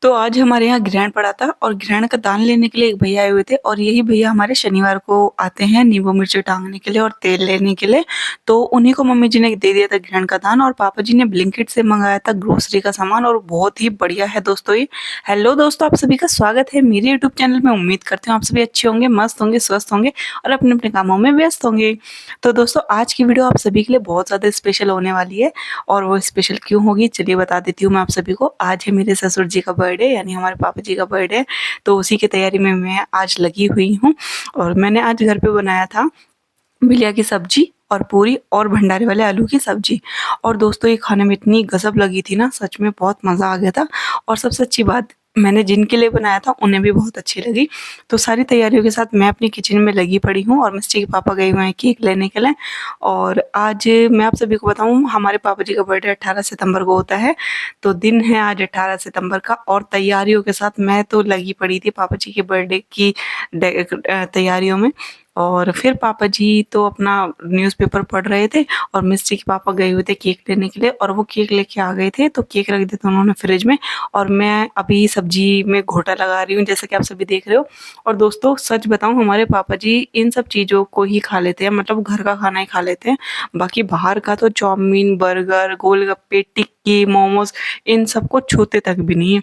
तो आज हमारे यहाँ ग्रहण पड़ा था और ग्रहण का दान लेने के लिए एक भैया आए हुए थे और यही भैया हमारे शनिवार को आते हैं नींबू मिर्ची टांगने के लिए और तेल लेने के लिए। तो उन्हीं को मम्मी जी ने दे दिया था ग्रहण का दान और पापा जी ने ब्लिंकिट से मंगाया था ग्रोसरी का सामान और बहुत ही बढ़िया है दोस्तों ये। हेलो दोस्तों, आप सभी का स्वागत है मेरे यूट्यूब चैनल में। उम्मीद करती हूँ आप सभी अच्छे होंगे, मस्त होंगे, स्वस्थ होंगे और अपने अपने कामों में व्यस्त होंगे। तो दोस्तों आज की वीडियो आप सभी के लिए बहुत ज़्यादा स्पेशल होने वाली है और वो स्पेशल क्यों होगी चलिए बता देती हूँ मैं आप सभी को। आज है मेरे ससुर जी का बर्थडे यानी हमारे पापा जी का बर्थडे, तो उसी की तैयारी में मैं आज लगी हुई हूँ। और मैंने आज घर पे बनाया था बिलिया की सब्जी और पूरी और भंडारे वाले आलू की सब्जी। और दोस्तों ये खाने में इतनी गजब लगी थी ना, सच में बहुत मज़ा आ गया था। और सबसे अच्छी बात, मैंने जिनके लिए बनाया था उन्हें भी बहुत अच्छी लगी। तो सारी तैयारियों के साथ मैं अपनी किचन में लगी पड़ी हूँ और मिस्टी के पापा गए हुए हैं केक लेने के लिए। और आज मैं आप सभी को बताऊँ, हमारे पापा जी का बर्थडे 18 सितंबर को होता है। तो दिन है आज 18 सितंबर का और तैयारियों के साथ मैं तो लगी पड़ी थी पापा जी के बर्थडे की तैयारियों में। और फिर पापा जी तो अपना न्यूज़पेपर पढ़ रहे थे और मिस्टी के पापा गए हुए थे केक लेने के लिए और वो केक लेके आ गए थे। तो केक रख दिया था उन्होंने फ्रिज में और मैं अभी सब्जी में घोटा लगा रही हूँ जैसा कि आप सभी देख रहे हो। और दोस्तों सच बताऊँ, हमारे पापा जी इन सब चीज़ों को ही खा लेते हैं, मतलब घर का खाना ही खा लेते हैं। बाकी बाहर का तो चाउमीन, बर्गर, गोलगप्पे, टिक्की, मोमोज इन सबको छूते तक भी नहीं है।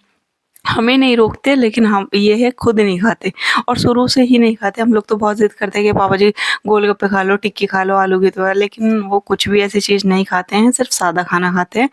हमें नहीं रोकते लेकिन हम ये है खुद नहीं खाते और शुरू से ही नहीं खाते। हम लोग तो बहुत ज़िद करते हैं कि पापा जी गोलगप्पे खा लो, टिक्की खा लो, आलू की तो, लेकिन वो कुछ भी ऐसी चीज़ नहीं खाते हैं, सिर्फ सादा खाना खाते हैं।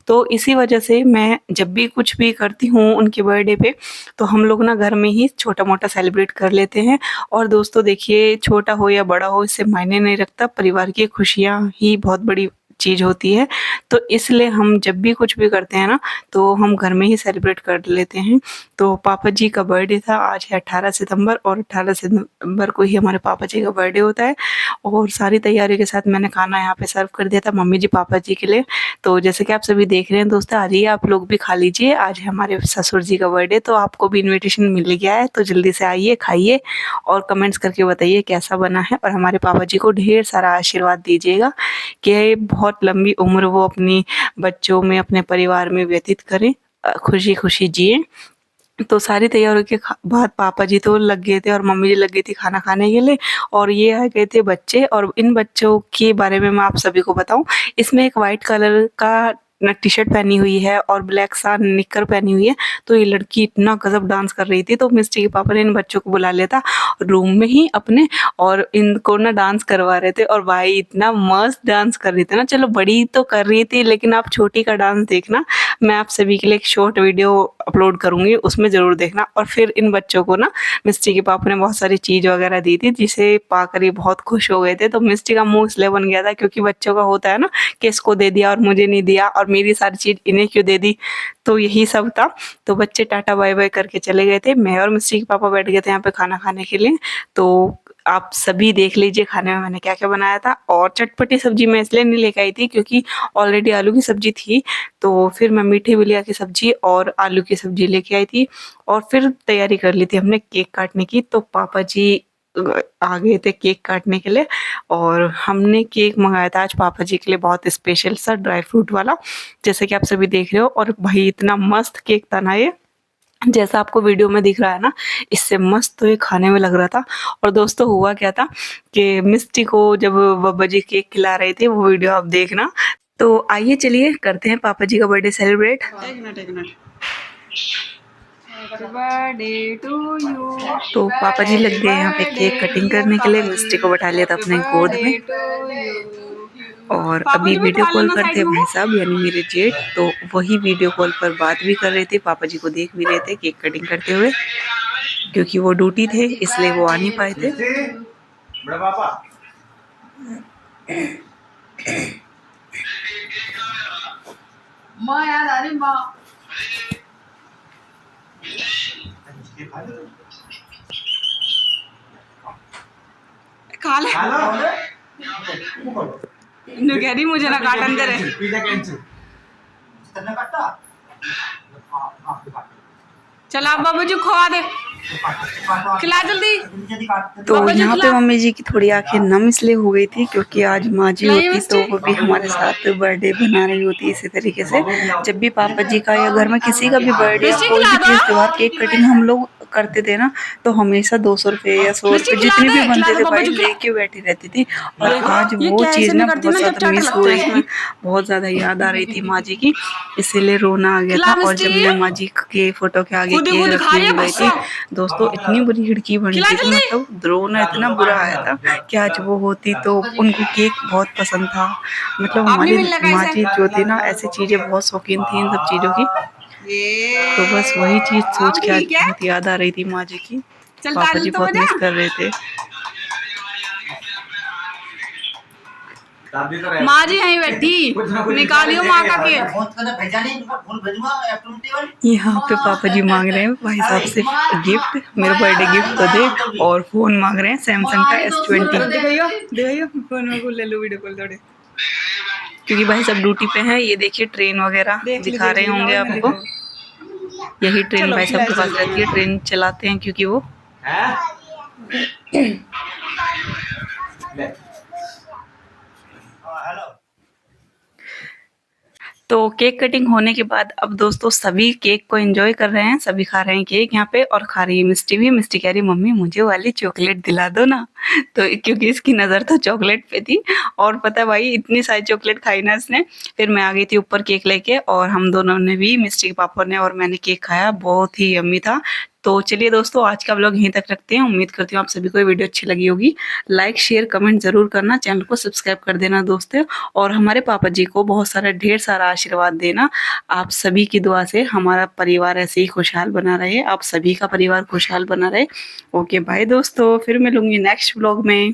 तो इसी वजह से मैं जब भी कुछ भी करती हूँ उनके बर्थडे पे, तो हम लोग ना घर में ही छोटा-मोटा सेलिब्रेट कर लेते हैं। और दोस्तों देखिए, छोटा हो या बड़ा हो इससे मायने नहीं रखता, परिवार की खुशियाँ ही बहुत बड़ी चीज़ होती है। तो इसलिए हम जब भी कुछ भी करते हैं ना, तो हम घर में ही सेलिब्रेट कर लेते हैं। तो पापा जी का बर्थडे था, आज है 18 सितंबर और 18 सितंबर को ही हमारे पापा जी का बर्थडे होता है। और सारी तैयारी के साथ मैंने खाना यहाँ पे सर्व कर दिया था मम्मी जी पापा जी के लिए। तो जैसे कि आप सभी देख रहे हैं दोस्तों, आ जाइए आप लोग भी खा लीजिए। आज है हमारे ससुर जी का बर्थडे, तो आपको भी इनविटेशन मिल गया है, तो जल्दी से आइए, खाइए और कमेंट्स करके बताइए कैसा बना है। और हमारे पापा जी को ढेर सारा आशीर्वाद दीजिएगा कि बहुत लंबी उम्र वो अपनी बच्चों में, अपने परिवार में व्यतीत करें, खुशी-खुशी जिएँ। तो सारी तैयारियों के बाद पापा जी तो लग गए थे और मम्मी जी लग गई थी खाना खाने के लिए। और ये आ गए थे बच्चे और इन बच्चों के बारे में मैं आप सभी को बताऊँ, इसमें एक वाइट कलर का टी-शर्ट पहनी हुई है और ब्लैक सा निक्कर पहनी हुई है। तो ये लड़की इतना गज़ब डांस कर रही थी, तो मिस्टी के पापा ने इन बच्चों को बुला लिया था रूम में ही अपने और इनको ना डांस करवा रहे थे। और भाई इतना मस्त डांस कर रही थी ना, चलो बड़ी तो कर रही थी लेकिन आप छोटी का डांस देखना। मैं आप सभी के लिए एक शॉर्ट वीडियो अपलोड करूँगी, उसमें ज़रूर देखना। और फिर इन बच्चों को ना मिस्टी के पापा ने बहुत सारी चीज़ वगैरह दी थी जिसे पाकर ये बहुत खुश हो गए थे। तो मिस्टी का मुँह इसलिए बन गया था क्योंकि बच्चों का होता है ना कि इसको दे दिया और मुझे नहीं दिया और मेरी सारी चीज़ इन्हें क्यों दे दी, तो यही सब था। तो बच्चे टाटा बाय बाय करके चले गए थे, मैं और मिस्टी के पापा बैठ गए थे यहाँ पे खाना खाने के लिए। तो आप सभी देख लीजिए खाने में मैंने क्या-क्या बनाया था। और चटपटी सब्जी मैं इसलिए नहीं लेके आई थी क्योंकि ऑलरेडी आलू की सब्जी थी, तो फिर मैं मीठी बिलिया की सब्जी और आलू की सब्जी लेके आई थी। और फिर तैयारी कर ली थी हमने केक काटने की। तो पापा जी आ गए थे केक काटने के लिए और हमने केक मँगाया था आज पापा जी के लिए बहुत स्पेशल सा ड्राई फ्रूट वाला, जैसे कि आप सभी देख रहे हो। और भाई इतना मस्त केक था ना ये, जैसा आपको वीडियो में दिख रहा है ना, इससे मस्त तो ये खाने में लग रहा था। और दोस्तों हुआ क्या था कि मिस्टी को जब बाबा जी केक खिला रहे थे, वो वीडियो आप देखना। तो आइए चलिए करते हैं पापा जी का बर्थडे सेलिब्रेट। एक मिनट एक मिनट। Birthday to you. तो पापा जी लग गए यहाँ पे केक कटिंग करने के लिए, मिस्टी को बैठा लिया था अपने गोद में। और अभी वीडियो कॉल पर थे भाई साहब यानी मेरे जेठ, तो वही वीडियो कॉल पर बात भी कर रहे थे, पापा जी को देख भी रहे थे केक कटिंग करते हुए, क्योंकि वो ड्यूटी थे इसलिए वो आ नहीं पाए थे। बड़ा पापा माँ याद आ रही माँ। खा ले कह रही मुझे ना काट अंदर है। चल आप बाबू जी खुआ दे। खिला जल्दी। तो यहाँ पे मम्मी जी की थोड़ी आंखें नम इसलिए हो गई थी क्योंकि आज माँ जी होती तो वो भी हमारे साथ बर्थडे बना रही होती। इसी तरीके से जब भी पापा जी का या घर में किसी का भी बर्थडे या कोई भी तीज त्योहार केक कटिंग हम लोग करते थे ना, तो हमेशा 200 रुपए या 100 रुपए जितने भी बनते थे भाई लेके बैठी रहती थी। और आज वो चीज ना बहुत ज्यादा मिस हो रही थी, बहुत ज्यादा याद आ रही थी माँ जी की, इसीलिए रोना आ गया था। और जब मैं माँ जी के फोटो के आगे केक रखने भी गई थी दोस्तों, इतनी बुरी हिड़की बनी थी कि मतलब रोना इतना बुरा आया था कि आज वो होती तो उनको केक बहुत पसंद था। मतलब हमारी माँ जी जो थी ना ऐसी चीजें बहुत शौकीन थी इन सब चीजों की। तो बस वही चीज सोच के आज बहुत याद आ रही थी माँ जी की। पापा जी बहुत मिस कर रहे थे। माँ जी यहीं बैठी, निकालियो माँ का केक। यहाँ पे पापा जी मांग रहे हैं भाई साहब से गिफ्ट, मेरा बर्थडे गिफ्ट तो दे, और फोन मांग रहे हैं सैमसंग का S20। दिखाइयो फोन में ले लो वीडियो कॉल थोड़े, क्योंकि भाई सब ड्यूटी पे हैं। ये देखिए ट्रेन वगैरह दिखा रहे होंगे आपको, यही ट्रेन भाई साहब के पास रहती है, ट्रेन चलाते हैं क्योंकि वो तो केक कटिंग होने के बाद अब दोस्तों सभी केक को एंजॉय कर रहे हैं, सभी खा रहे हैं केक यहाँ पे, और खा रही है मिस्टी भी। मिस्टी कह रही मम्मी मुझे वाली चॉकलेट दिला दो ना, तो क्योंकि इसकी नज़र तो चॉकलेट पे थी। और पता है भाई इतनी सारी चॉकलेट खाई ना इसने। फिर मैं आ गई थी ऊपर केक लेके, और हम दोनों ने भी, मिस्टी के पापा ने और मैंने केक खाया, बहुत ही यम्मी था। तो चलिए दोस्तों आज का व्लॉग यहीं तक रखते हैं। उम्मीद करती हूँ आप सभी को ये वीडियो अच्छी लगी होगी। लाइक शेयर कमेंट जरूर करना, चैनल को सब्सक्राइब कर देना दोस्तों, और हमारे पापा जी को बहुत सारा ढेर सारा आशीर्वाद देना। आप सभी की दुआ से हमारा परिवार ऐसे ही खुशहाल बना रहे, आप सभी का परिवार खुशहाल बना रहे। ओके बाय दोस्तों, फिर मिलूंगी नेक्स्ट व्लॉग में।